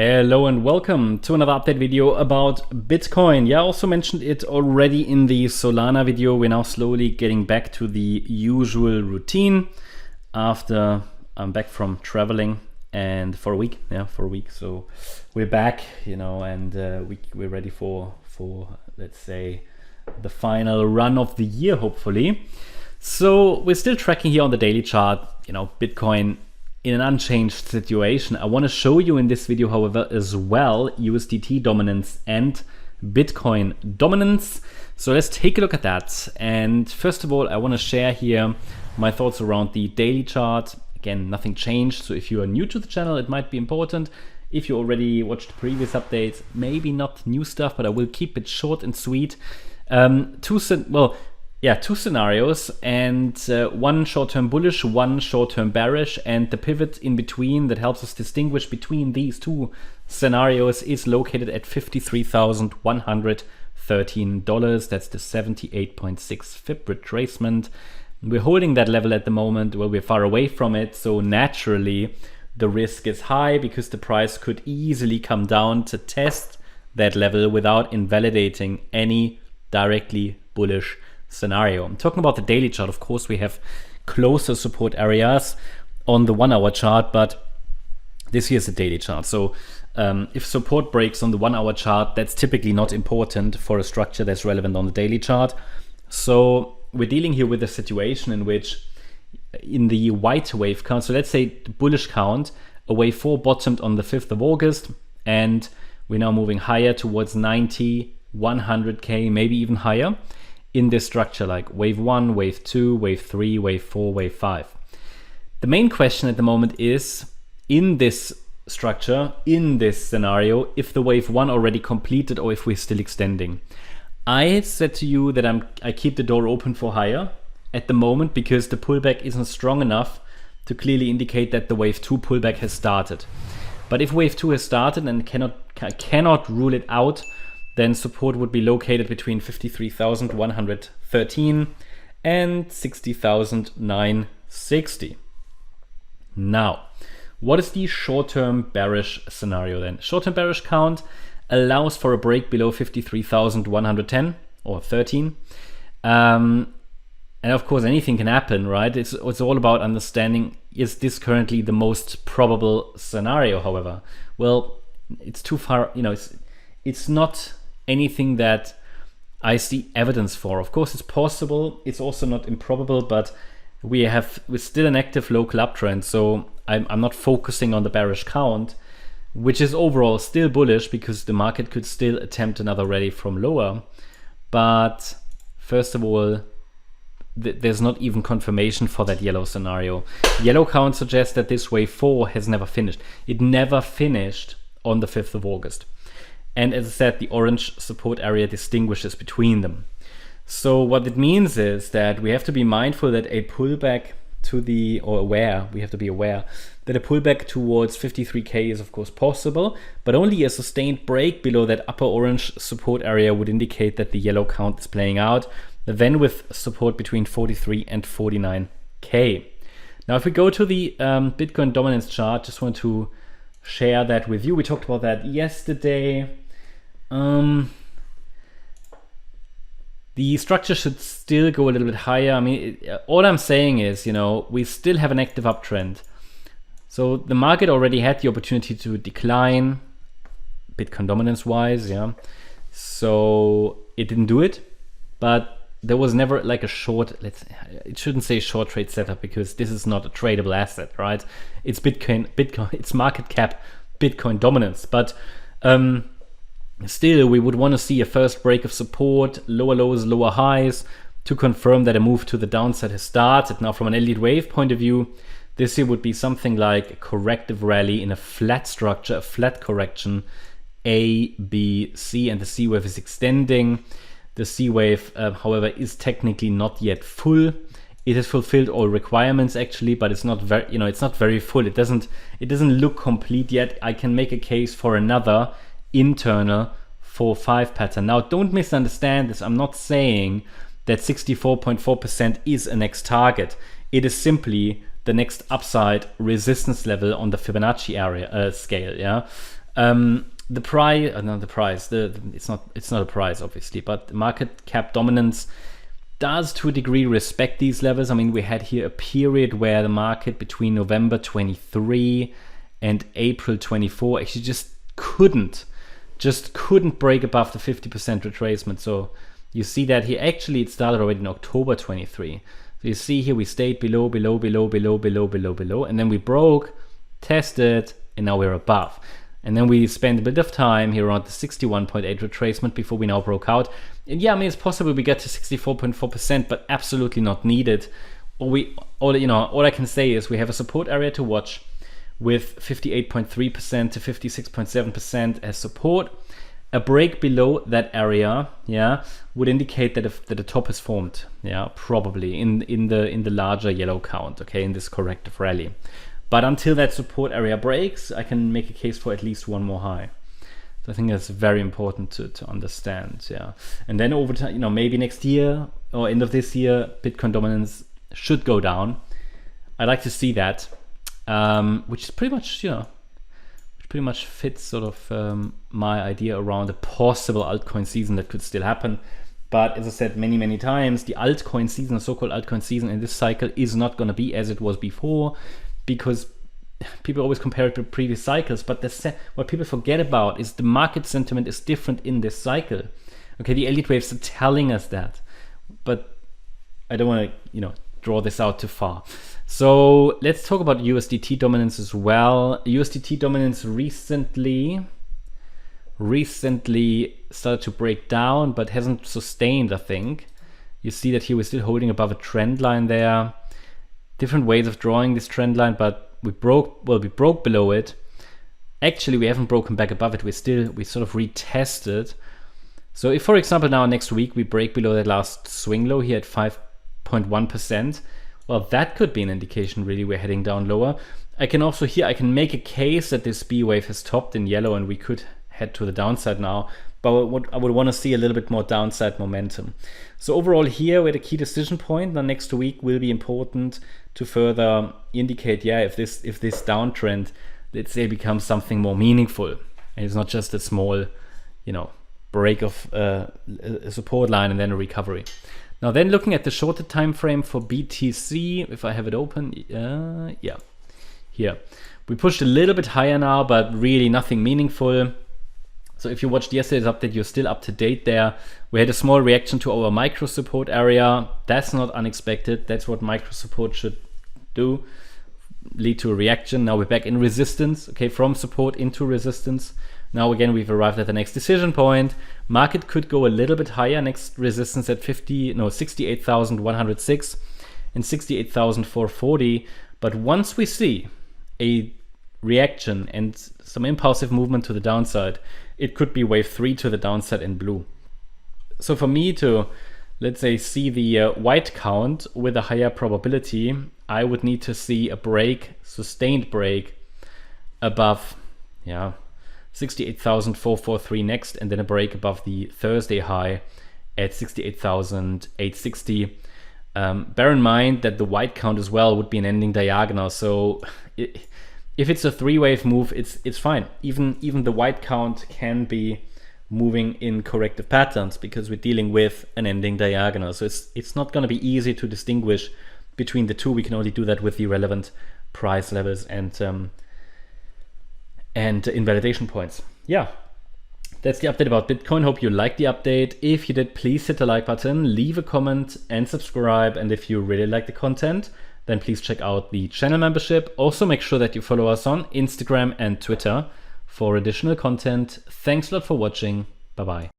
Hello and welcome to another update video about Bitcoin. Yeah, I also mentioned it already in the Solana video. We're now slowly getting back to the usual routine after I'm back from traveling and for a week. So we're back, and we're ready for let's say the final run of the year, hopefully. So we're still tracking here on the daily chart, Bitcoin in an unchanged situation. I want to show you in this video, however, as well, USDT dominance and Bitcoin dominance. So let's take a look at that. And first of all, I want to share here my thoughts around the daily chart. Again, nothing changed. So if you are new to the channel, it might be important. If you already watched previous updates, maybe not new stuff, but I will keep it short and sweet. Two scenarios, and one short-term bullish, one short-term bearish, and the pivot in between that helps us distinguish between these two scenarios is located at $53,113. That's the 78.6 FIB retracement. We're holding that level at the moment. Well, we're far away from it, so naturally the risk is high because the price could easily come down to test that level without invalidating any directly bullish scenario. I'm talking about the daily chart. Of course, we have closer support areas on the 1 hour chart, but this here is the daily chart. So if support breaks on the 1 hour chart, that's typically not important for a structure that's relevant on the daily chart. So we're dealing here with a situation in which in the white wave count, so let's say the bullish count, a wave 4 bottomed on the 5th of August, and we're now moving higher towards 90, 100K, maybe even higher in this structure, like wave 1, wave 2, wave 3, wave 4, wave 5. The main question at the moment is, in this structure, in this scenario, if the wave 1 already completed or if we're still extending. I said to you that I keep the door open for higher at the moment because the pullback isn't strong enough to clearly indicate that the wave 2 pullback has started. But if wave 2 has started and cannot rule it out, then support would be located between 53,113 and 60,960. Now, what is the short-term bearish scenario then? Short-term bearish count allows for a break below 53,110 or 13. And of course, anything can happen, right? It's all about understanding, is this currently the most probable scenario, however? Well, it's too far, it's not anything that I see evidence for. Of course, it's possible. It's also not improbable, but we're still an active local uptrend. So I'm not focusing on the bearish count, which is overall still bullish because the market could still attempt another rally from lower. But first of all, there's not even confirmation for that yellow scenario. Yellow count suggests that this wave 4 has never finished. It never finished on the 5th of August. And as I said, the orange support area distinguishes between them. So what it means is that we have to be mindful that a pullback we have to be aware that a pullback towards 53K is of course possible, but only a sustained break below that upper orange support area would indicate that the yellow count is playing out, then with support between 43 and 49K. Now, if we go to the Bitcoin dominance chart, just want to share that with you. We talked about that yesterday. The structure should still go a little bit higher. I mean, all I'm saying is, we still have an active uptrend. So the market already had the opportunity to decline, Bitcoin dominance wise, yeah. So it didn't do it, but there was never like a short, it shouldn't say short trade setup because this is not a tradable asset, right? It's Bitcoin, it's market cap, Bitcoin dominance. But still, we would want to see a first break of support, lower lows, lower highs, to confirm that a move to the downside has started. Now, from an Elliott Wave point of view, this here would be something like a corrective rally in a flat structure, a flat correction, A, B, C, and the C wave is extending. The C wave, however, is technically not yet full. It has fulfilled all requirements actually, but it's not very, it's not very full. It doesn't look complete yet. I can make a case for another internal 4-5 pattern. Now, don't misunderstand this. I'm not saying that 64.4% is a next target. It is simply the next upside resistance level on the Fibonacci area scale. Yeah. The price, not the price. It's not a price, obviously, but the market cap dominance does to a degree respect these levels. I mean, we had here a period where the market between November 23 and April 24 actually just couldn't break above the 50% retracement. So you see that here. Actually, it started already in October 23. So you see here we stayed below, and then we broke, tested, and now we're above. And then we spent a bit of time here around the 61.8 retracement before we now broke out. And yeah, I mean, it's possible we get to 64.4%, but absolutely not needed. All I can say is we have a support area to watch with 58.3% to 56.7% as support. A break below that area, yeah, would indicate that the top is formed, yeah, probably in the larger yellow count, okay, in this corrective rally. But until that support area breaks, I can make a case for at least one more high. So I think that's very important to understand, yeah. And then over time, maybe next year or end of this year, Bitcoin dominance should go down. I like to see that, which is pretty much fits sort of my idea around a possible altcoin season that could still happen. But as I said many times, the altcoin season, the so-called altcoin season in this cycle is not going to be as it was before, because people always compare it to previous cycles. But what people forget about is the market sentiment is different in this cycle. Okay, the Elliott waves are telling us that, but I don't want to draw this out too far. So let's talk about USDT dominance as well. USDT dominance recently started to break down, but hasn't sustained, I think. You see that here we're still holding above a trend line there. Different ways of drawing this trend line, but we broke below it. Actually, we haven't broken back above it. We sort of retested. So if, for example, now next week we break below that last swing low here at 5.1%, well, that could be an indication really we're heading down lower. I can make a case that this B wave has topped in yellow and we could head to the downside now. But what I would want to see a little bit more downside momentum. So overall here we're at a key decision point. Now next week will be important to further indicate, yeah, if this downtrend, let's say, becomes something more meaningful, and it's not just a small, break of a support line and then a recovery. Now then, looking at the shorter time frame for BTC, if I have it open, yeah, here we pushed a little bit higher now, but really nothing meaningful. So if you watched yesterday's update, you're still up to date there. We had a small reaction to our micro support area. That's not unexpected. That's what micro support should do, lead to a reaction. Now we're back in resistance, okay, from support into resistance. Now again, we've arrived at the next decision point. Market could go a little bit higher. Next resistance at 68,106 and 68,440. But once we see a reaction and some impulsive movement to the downside, it could be wave 3 to the downside in blue. So for me to, let's say, see the white count with a higher probability, I would need to see a break, sustained break above, 68,443 next, and then a break above the Thursday high at 68,860. Bear in mind that the white count as well would be an ending diagonal. So if it's a 3-wave move, it's fine. Even the white count can be moving in corrective patterns because we're dealing with an ending diagonal. So it's not going to be easy to distinguish between the two. We can only do that with the relevant price levels and invalidation points. Yeah, that's the update about Bitcoin. Hope you liked the update. If you did, please hit the like button, leave a comment and subscribe. And if you really like the content, then please check out the channel membership. Also make sure that you follow us on Instagram and Twitter for additional content. Thanks a lot for watching. Bye-bye.